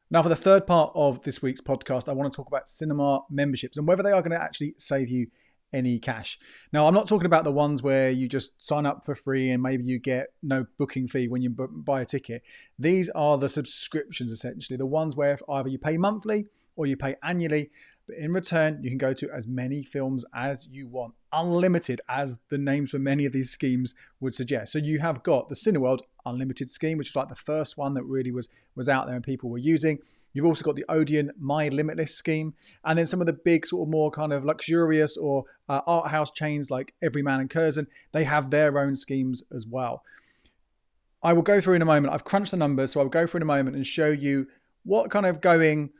Now, for the third part of this week's podcast, I want to talk about cinema memberships and whether they are going to actually save you any cash. Now, I'm not talking about the ones where you just sign up for free and maybe you get no booking fee when you buy a ticket. These are the subscriptions, essentially, the ones where either you pay monthly or you pay annually, but in return, you can go to as many films as you want, unlimited, as the names for many of these schemes would suggest. So you have got the Cineworld Unlimited scheme, which is like the first one that really was out there and people were using. You've also got the Odeon MyLimitless scheme, and then some of the big sort of more kind of luxurious or art house chains like Everyman and Curzon, they have their own schemes as well. I will go through in a moment. I've crunched the numbers, so I'll go through in a moment and show you what kind of going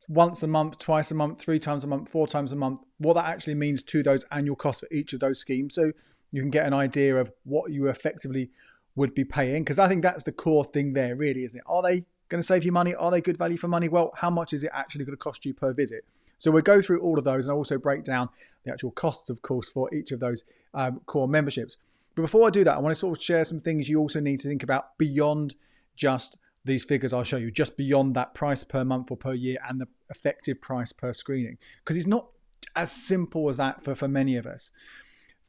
once a month, twice a month, 3 times a month, 4 times a month, what that actually means to those annual costs for each of those schemes. So you can get an idea of what you effectively would be paying, because I think that's the core thing there, really, isn't it? Are they going to save you money? Are they good value for money? Well, how much is it actually going to cost you per visit? So we'll go through all of those and also break down the actual costs, of course, for each of those core memberships. But before I do that, I want to sort of share some things you also need to think about beyond just these figures I'll show you, just beyond that price per month or per year and the effective price per screening, because it's not as simple as that for many of us.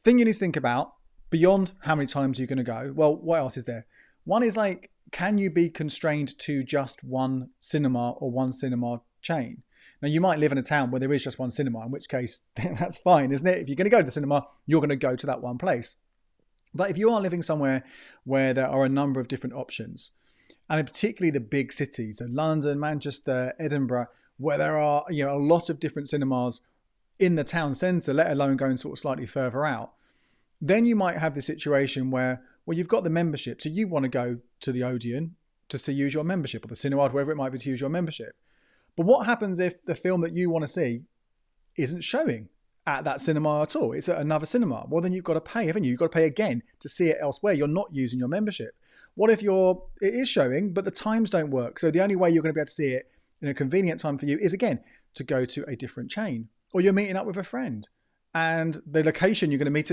Thing you need to think about beyond how many times you're going to go. Well, what else is there? One is like, can you be constrained to just one cinema or one cinema chain? Now, you might live in a town where there is just one cinema, in which case that's fine, isn't it? If you're going to go to the cinema, you're going to go to that one place. But if you are living somewhere where there are a number of different options, and particularly the big cities, so London, Manchester, Edinburgh, where there are a lot of different cinemas in the town centre, let alone going sort of slightly further out, then you might have the situation where, well, you've got the membership, so you want to go to the Odeon to use your membership, or the Cineworld, wherever it might be, to use your membership. But what happens if the film that you want to see isn't showing at that cinema at all? It's at another cinema. Well, then you've got to pay, haven't you? You've got to pay again to see it elsewhere. You're not using your membership. What if it is showing, but the times don't work? So the only way you're going to be able to see it in a convenient time for you is, again, to go to a different chain. Or you're meeting up with a friend, and the location you're going to meet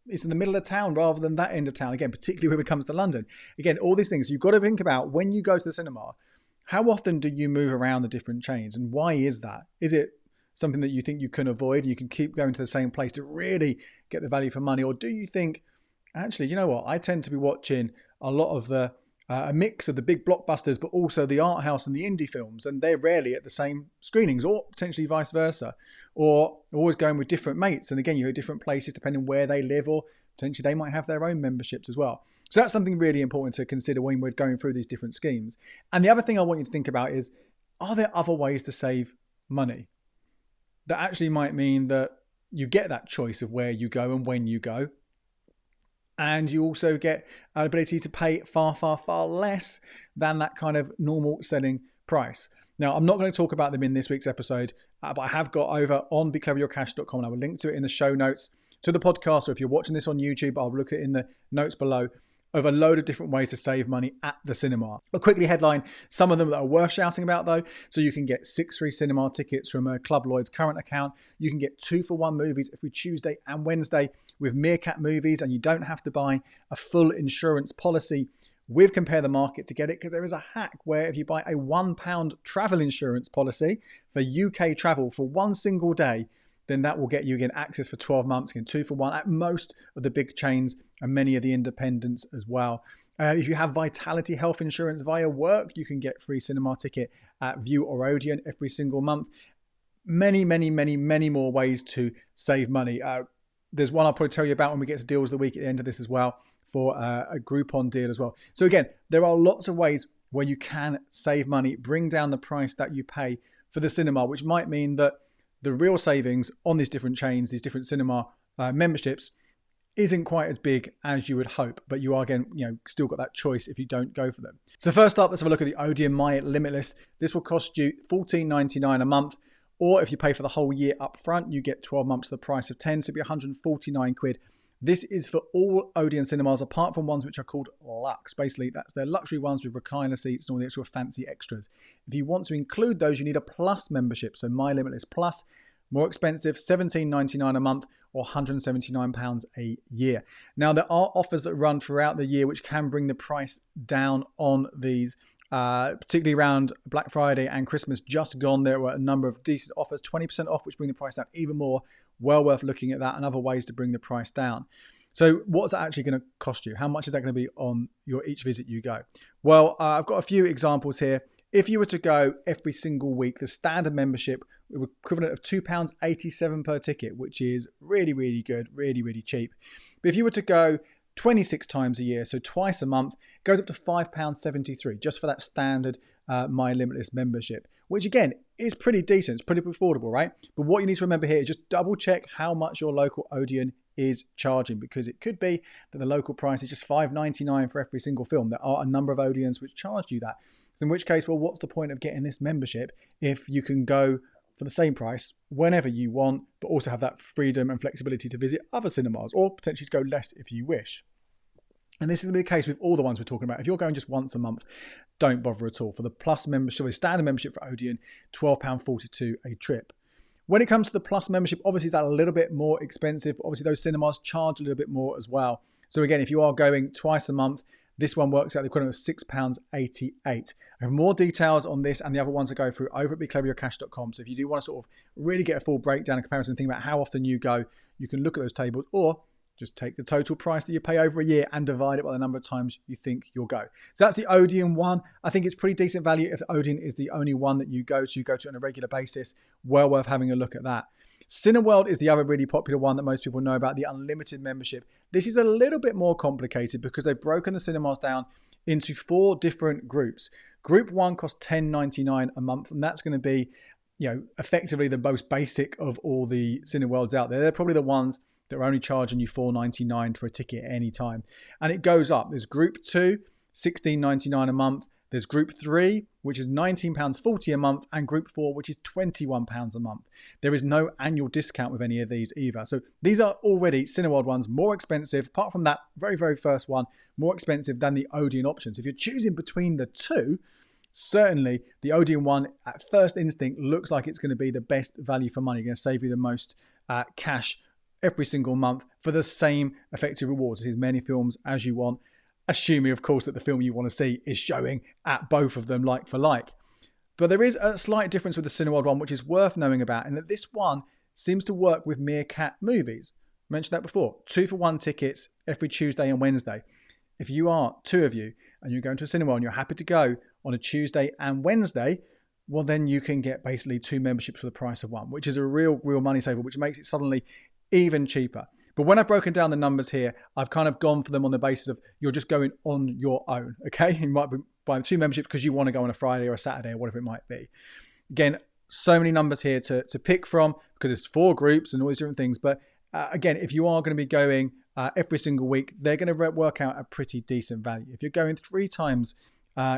it's in the middle of town rather than that end of town. Again, particularly when it comes to London. Again, all these things you've got to think about when you go to the cinema. How often do you move around the different chains, and why is that? Is it something that you think you can avoid? You can keep going to the same place to really get the value for money? Or do you think, actually, you know what? I tend to be watching a lot of a mix of the big blockbusters, but also the art house and the indie films, and they're rarely at the same screenings, or potentially vice versa, or always going with different mates. And again, you go to different places depending where they live, or potentially they might have their own memberships as well. So that's something really important to consider when we're going through these different schemes. And the other thing I want you to think about is, are there other ways to save money that actually might mean that you get that choice of where you go and when you go? And you also get an ability to pay far, far, far less than that kind of normal selling price. Now, I'm not going to talk about them in this week's episode, but I have got over on becleveryourcash.com, and I will link to it in the show notes to the podcast. Or if you're watching this on YouTube, I'll look at it in the notes below, of a load of different ways to save money at the cinema. I'll quickly headline some of them that are worth shouting about, though. So you can get 6 free cinema tickets from Club Lloyd's current account. You can get 2-for-1 movies every Tuesday and Wednesday with Meerkat Movies, and you don't have to buy a full insurance policy with Compare the Market to get it, because there is a hack where if you buy a £1 travel insurance policy for UK travel for one single day, then that will get you, again, access for 12 months, again, 2-for-1 at most of the big chains and many of the independents as well. If you have Vitality Health Insurance via work, you can get free cinema ticket at View or Odeon every single month. Many, many, many, many more ways to save money. There's one I'll probably tell you about when we get to deals of the week at the end of this as well, for a Groupon deal as well. So again, there are lots of ways where you can save money, bring down the price that you pay for the cinema, which might mean that the real savings on these different chains, these different cinema memberships, isn't quite as big as you would hope, but you are, again, still got that choice if you don't go for them. So first up, let's have a look at the Odeon MyLimitless. This will cost you $14.99 a month, or if you pay for the whole year up front, you get 12 months at the price of 10, so it'll be 149 quid. This is for all Odeon cinemas, apart from ones which are called Luxe. Basically, that's their luxury ones with recliner seats and all the extra fancy extras. If you want to include those, you need a Plus membership. So MyLimitless Plus, more expensive, $17.99 a month or £179 a year. Now, there are offers that run throughout the year which can bring the price down on these particularly around Black Friday and Christmas just gone. There were a number of decent offers, 20% off, which bring the price down even more. Well worth looking at that and other ways to bring the price down. So what's that actually going to cost you? How much is that going to be on your each visit you go? Well, I've got a few examples here. If you were to go every single week, the standard membership would equivalent of £2.87 per ticket, which is really, really good, really, really cheap. But if you were to go 26 times a year, so twice a month, it goes up to £5.73 just for that standard MyLimitless membership, which again is pretty decent. It's pretty affordable, right? But what you need to remember here is just double check how much your local Odeon is charging, because it could be that the local price is just $5.99 for every single film. There are a number of Odeons which charge you that. So in which case, well, what's the point of getting this membership if you can go for the same price whenever you want, but also have that freedom and flexibility to visit other cinemas, or potentially to go less if you wish. And this is going to be the case with all the ones we're talking about. If you're going just once a month, don't bother at all. For the Plus membership, the standard membership for Odeon, £12.42 a trip. When it comes to the Plus membership, obviously it's a little bit more expensive. Obviously those cinemas charge a little bit more as well. So again, if you are going twice a month, this one works out the equivalent of £6.88. I have more details on this and the other ones I go through over at becleveryourcash.com. So if you do want to sort of really get a full breakdown and comparison, think about how often you go, you can look at those tables, or just take the total price that you pay over a year and divide it by the number of times you think you'll go. So that's the Odeon one. I think it's pretty decent value if Odeon is the only one that you go to on a regular basis. Well worth having a look at that. Cineworld is the other really popular one that most people know about, the unlimited membership. This is a little bit more complicated because they've broken the cinemas down into 4 different groups. Group 1 costs $10.99 a month, and that's going to be, effectively the most basic of all the Cineworlds out there. They're probably the ones that are only charging you $4.99 for a ticket at any time. And it goes up. There's Group 2, $16.99 a month. There's Group 3, which is £19.40 a month, and Group 4, which is £21 a month. There is no annual discount with any of these either. So these are already Cineworld ones, more expensive, apart from that very, very first one, more expensive than the Odeon options. If you're choosing between the two, certainly the Odeon one at first instinct looks like it's going to be the best value for money, going to save you the most cash every single month for the same effective rewards. See as many films as you want, assuming of course that the film you want to see is showing at both of them like for like. But there is a slight difference with the Cineworld one which is worth knowing about, and that this one seems to work with Meerkat movies. I mentioned that before. 2-for-1 tickets every Tuesday and Wednesday. If you are 2 of you and you're going to a Cineworld and you're happy to go on a Tuesday and Wednesday, well then you can get basically 2 memberships for the price of one, which is a real money saver, which makes it suddenly even cheaper. But when I've broken down the numbers here, I've kind of gone for them on the basis of you're just going on your own, okay? You might be buying 2 memberships because you want to go on a Friday or a Saturday or whatever it might be. Again, so many numbers here to pick from because it's 4 groups and all these different things. But again, if you are going to be going every single week, they're going to work out a pretty decent value. If you're going 3 times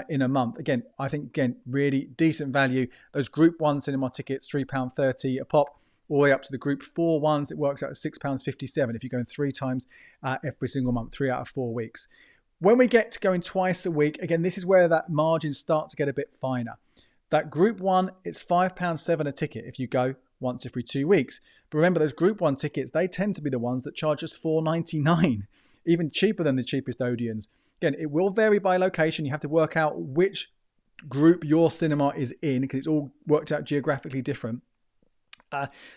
in a month, again, I think, really decent value. Those Group 1 cinema tickets, £3.30 a pop, all the way up to the Group 4 ones, it works out at £6.57 if you're going 3 times every single month, 3 out of 4 weeks. When we get to going twice a week, again, this is where that margins start to get a bit finer. That Group 1, it's £5.7 a ticket if you go once every 2 weeks. But remember, those Group 1 tickets, they tend to be the ones that charge us $4.99, even cheaper than the cheapest Odeons. Again, it will vary by location. You have to work out which group your cinema is in because it's all worked out geographically different.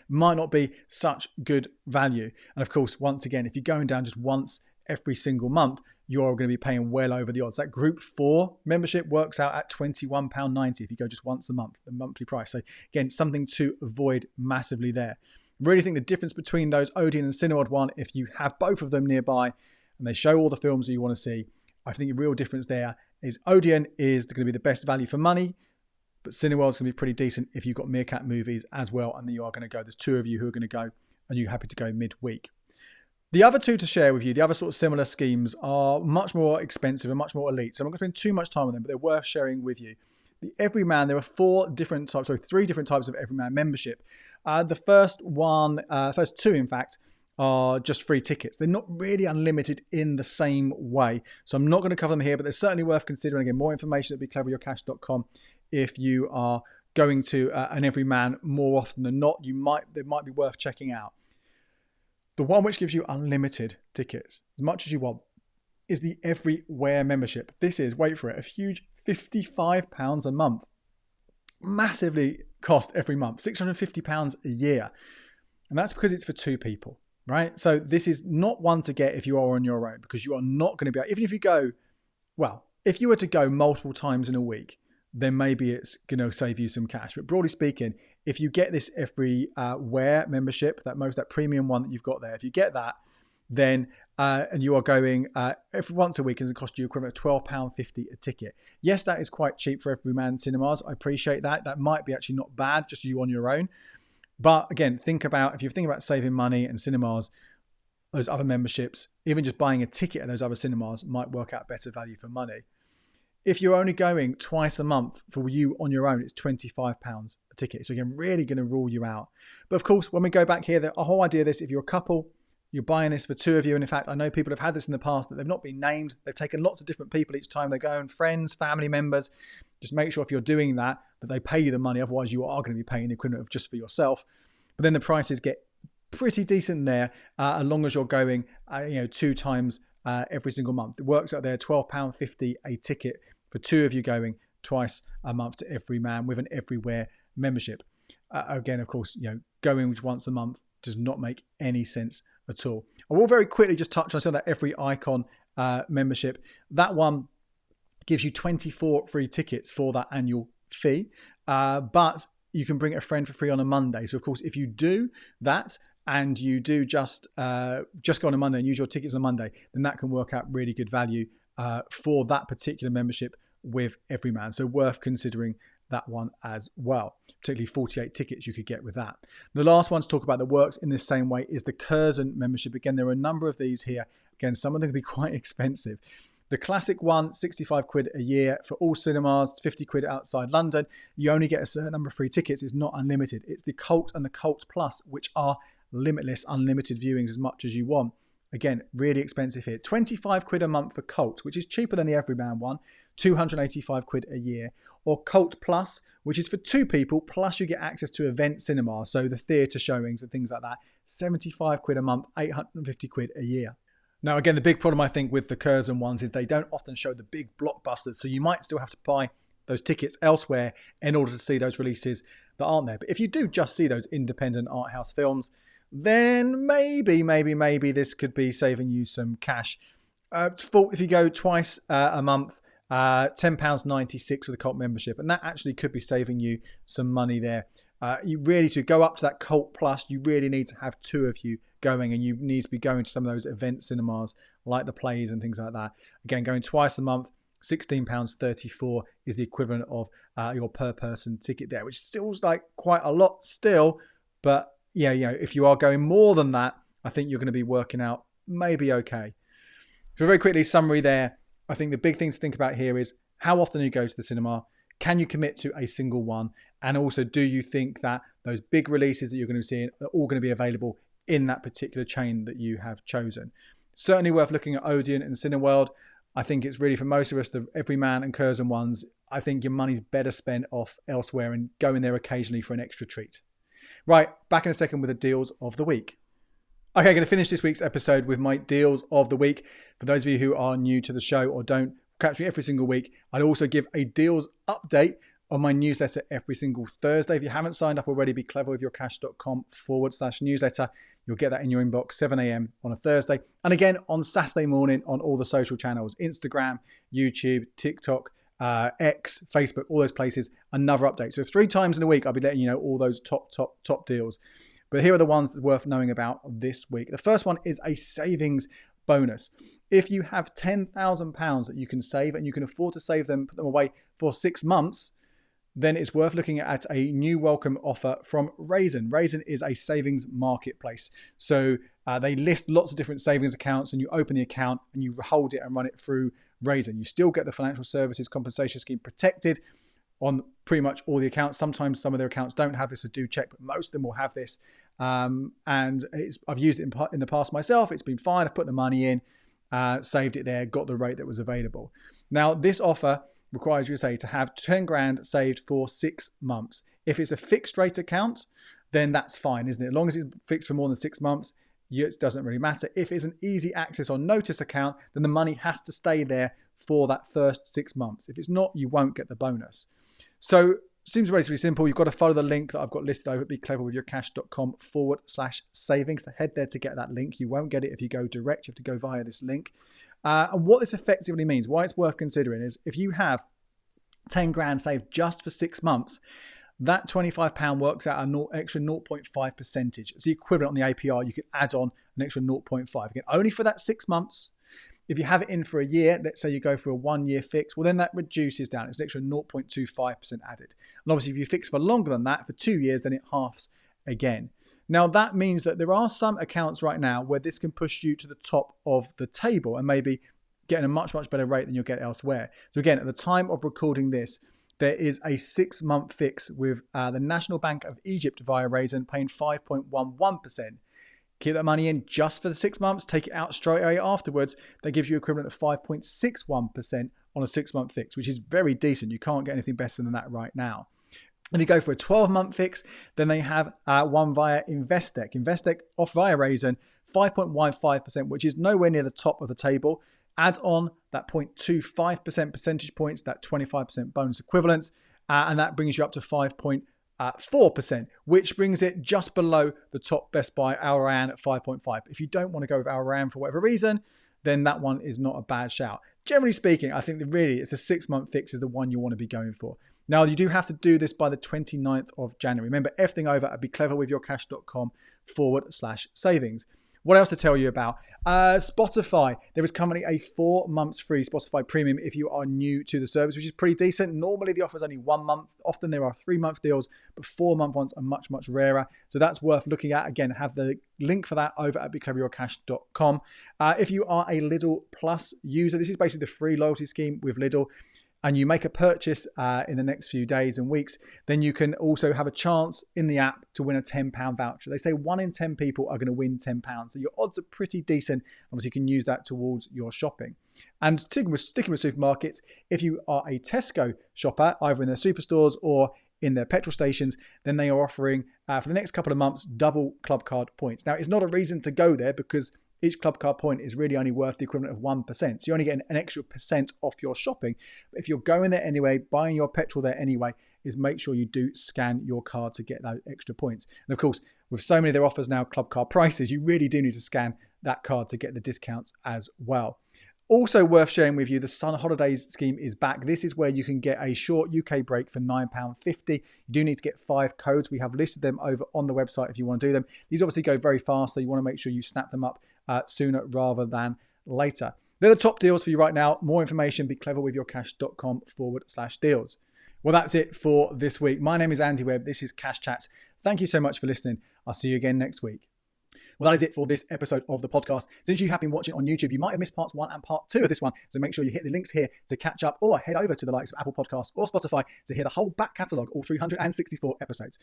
Might not be such good value. And of course, once again, if you're going down just once every single month, you're going to be paying well over the odds. That Group 4 membership works out at £21.90 if you go just once a month, the monthly price. So again, something to avoid massively there. Really think the difference between those Odeon and Cineworld one, if you have both of them nearby and they show all the films that you want to see, I think the real difference there is Odeon is going to be the best value for money, but Cineworld's going to be pretty decent if you've got Meerkat movies as well, and then you are going to go. There's 2 of you who are going to go, and you're happy to go midweek. The other 2 to share with you, the other sort of similar schemes, are much more expensive and much more elite. So I'm not going to spend too much time on them, but they're worth sharing with you. The Everyman, there are 3 different types of Everyman membership. The first 2, in fact, are just free tickets. They're not really unlimited in the same way. So I'm not going to cover them here, but they're certainly worth considering. Again, more information at becleveryourcash.com. If you are going to an Everyman more often than not, they might be worth checking out. The one which gives you unlimited tickets, as much as you want, is the EveryWhere membership. This is, wait for it, a huge £55 a month. Massively cost every month, £650 a year. And that's because it's for two people, right? So this is not one to get if you are on your own, because you are not going to be able, even if you go, well, if you were to go multiple times in a week, then maybe it's going to save you some cash. But broadly speaking, if you get this EveryWhere membership, that premium one that you've got there, if you get that, then and you are going every once a week, it's going to cost you equivalent of £12.50 a ticket. Yes, that is quite cheap for Everyman Cinemas. I appreciate that. That might be actually not bad, just you on your own. But again, if you're thinking about saving money and cinemas, those other memberships, even just buying a ticket at those other cinemas might work out better value for money. If you're only going twice a month for you on your own, it's £25 a ticket. So again, really going to rule you out. But of course, when we go back here, the whole idea of this, if you're a couple, you're buying this for two of you. And in fact, I know people have had this in the past that they've not been named. They've taken lots of different people each time they go, and friends, family members. Just make sure if you're doing that they pay you the money. Otherwise, you are going to be paying the equivalent of just for yourself. But then the prices get pretty decent there, as long as you're going, two times every single month. It works out there, £12.50 a ticket for two of you going twice a month to Everyman with an EveryWhere membership. Again, of course, going once a month does not make any sense at all. I will very quickly just touch on some of that Every Icon membership. That one gives you 24 free tickets for that annual fee, but you can bring a friend for free on a Monday. So of course, if you do that and you do just go on a Monday and use your tickets on a Monday, then that can work out really good value for that particular membership with Everyman. So worth considering that one as well. Particularly 48 tickets you could get with that. The last one to talk about that works in the same way is the Curzon membership. Again, there are a number of these here. Again, some of them can be quite expensive. The classic one, 65 quid a year for all cinemas, 50 quid outside London. You only get a certain number of free tickets. It's not unlimited. It's the Cult and the Cult Plus, which are limitless, unlimited viewings as much as you want. Again, really expensive here. 25 quid a month for Cult, which is cheaper than the Everyman one, 285 quid a year. Or Cult Plus, which is for two people, plus you get access to event cinema, so the theatre showings and things like that. 75 quid a month, 850 quid a year. Now, again, the big problem I think with the Curzon ones is they don't often show the big blockbusters, so you might still have to buy those tickets elsewhere in order to see those releases that aren't there. But if you do just see those independent art house films, then maybe this could be saving you some cash. If you go twice a month, £10.96 with a Cult membership, and that actually could be saving you some money there. You really, to go up to that Cult Plus, you really need to have two of you going, and you need to be going to some of those event cinemas like the plays and things like that. Again, going twice a month, £16.34 is the equivalent of your per person ticket there, which still like quite a lot still, but if you are going more than that, I think you're going to be working out maybe okay. So very quickly, summary there. I think the big thing to think about here is how often you go to the cinema. Can you commit to a single one? And also, do you think that those big releases that you're going to be seeing are all going to be available in that particular chain that you have chosen? Certainly worth looking at Odeon and Cineworld. I think it's really, for most of us, the Everyman and Curzon ones, I think your money's better spent off elsewhere and going there occasionally for an extra treat. Right, back in a second with the deals of the week. Okay, I'm going to finish this week's episode with my deals of the week. For those of you who are new to the show or don't catch me every single week, I'd also give a deals update on my newsletter every single Thursday. If you haven't signed up already, be cleverwithyourcash.com/newsletter. You'll get that in your inbox 7 a.m. on a Thursday. And again, on Saturday morning on all the social channels, Instagram, YouTube, TikTok, X, Facebook, all those places, another update. So 3 times in a week, I'll be letting you know all those top deals. But here are the ones that are worth knowing about this week. The first one is a savings bonus. If you have £10,000 that you can save and you can afford to save them, put them away for 6 months, then it's worth looking at a new welcome offer from Raisin. Raisin is a savings marketplace. So they list lots of different savings accounts, and you open the account and you hold it and run it through Raisin. You still get the financial services compensation scheme protected on pretty much all the accounts. Sometimes some of their accounts don't have this, so do check, but most of them will have this. And I've used it in the past myself. It's been fine. I put the money in, saved it there, got the rate that was available. Now, this offer requires you to have 10 grand saved for 6 months. If it's a fixed rate account, then that's fine, isn't it? As long as it's fixed for more than 6 months, it doesn't really matter. If it's an easy access or notice account, then the money has to stay there for that first 6 months. If it's not, you won't get the bonus. So seems relatively simple. You've got to follow the link that I've got listed over at becleverwithyourcash.com/savings. So head there to get that link. You won't get it if you go direct. You have to go via this link. And what this effectively means, why it's worth considering, is if you have 10 grand saved just for 6 months, that £25 works out an extra 0.5%. It's the equivalent on the APR. You could add on an extra 0.5. Again, only for that 6 months. If you have it in for a year, let's say you go for a 1 year fix, well, then that reduces down. It's an extra 0.25% added. And obviously, if you fix for longer than that, for 2 years, then it halves again. Now, that means that there are some accounts right now where this can push you to the top of the table and maybe getting a much, much better rate than you'll get elsewhere. So again, at the time of recording this, there is a 6-month fix with the National Bank of Egypt via Raisin paying 5.11%. Keep that money in just for the 6 months, take it out straight away afterwards. They give you equivalent of 5.61% on a 6-month fix, which is very decent. You can't get anything better than that right now. If you go for a 12-month fix, then they have one via Investec. Investec off via Raisin, 5.15%, which is nowhere near the top of the table. Add on that 0.25% percentage points, that 25% bonus equivalence, and that brings you up to 5.4%, which brings it just below the top Best Buy Al-Rayyan at 5.5. If you don't want to go with Al-Rayyan for whatever reason, then that one is not a bad shout. Generally speaking, I think that really it's the 6-month fix is the one you want to be going for. Now, you do have to do this by the 29th of January. Remember, everything over at becleverwithyourcash.com/savings. What else to tell you about? Spotify. There is currently a 4 months free Spotify Premium if you are new to the service, which is pretty decent. Normally the offer is only 1 month. Often there are 3-month deals, but 4-month ones are much, much rarer. So that's worth looking at. Again, have the link for that over at becleverwithyourcash.com. If you are a Lidl Plus user, this is basically the free loyalty scheme with Lidl, and you make a purchase in the next few days and weeks, then you can also have a chance in the app to win a £10 voucher. They say 1 in 10 people are going to win £10. So your odds are pretty decent. Obviously, you can use that towards your shopping. And sticking with supermarkets, if you are a Tesco shopper, either in their superstores or in their petrol stations, then they are offering, for the next couple of months, double club card points. Now, it's not a reason to go there because each club card point is really only worth the equivalent of 1%. So you only get an extra % off your shopping. But if you're going there anyway, buying your petrol there anyway, is make sure you do scan your card to get those extra points. And of course, with so many of their offers now, club card prices, you really do need to scan that card to get the discounts as well. Also worth sharing with you, the Sun Holidays scheme is back. This is where you can get a short UK break for £9.50. You do need to get 5 codes. We have listed them over on the website if you want to do them. These obviously go very fast, so you want to make sure you snap them up sooner rather than later. They're the top deals for you right now. More information, becleverwithyourcash.com/deals. Well, that's it for this week. My name is Andy Webb. This is Cash Chats. Thank you so much for listening. I'll see you again next week. Well, that is it for this episode of the podcast. Since you have been watching on YouTube, you might have missed parts 1 and part 2 of this one. So make sure you hit the links here to catch up, or head over to the likes of Apple Podcasts or Spotify to hear the whole back catalogue, all 364 episodes.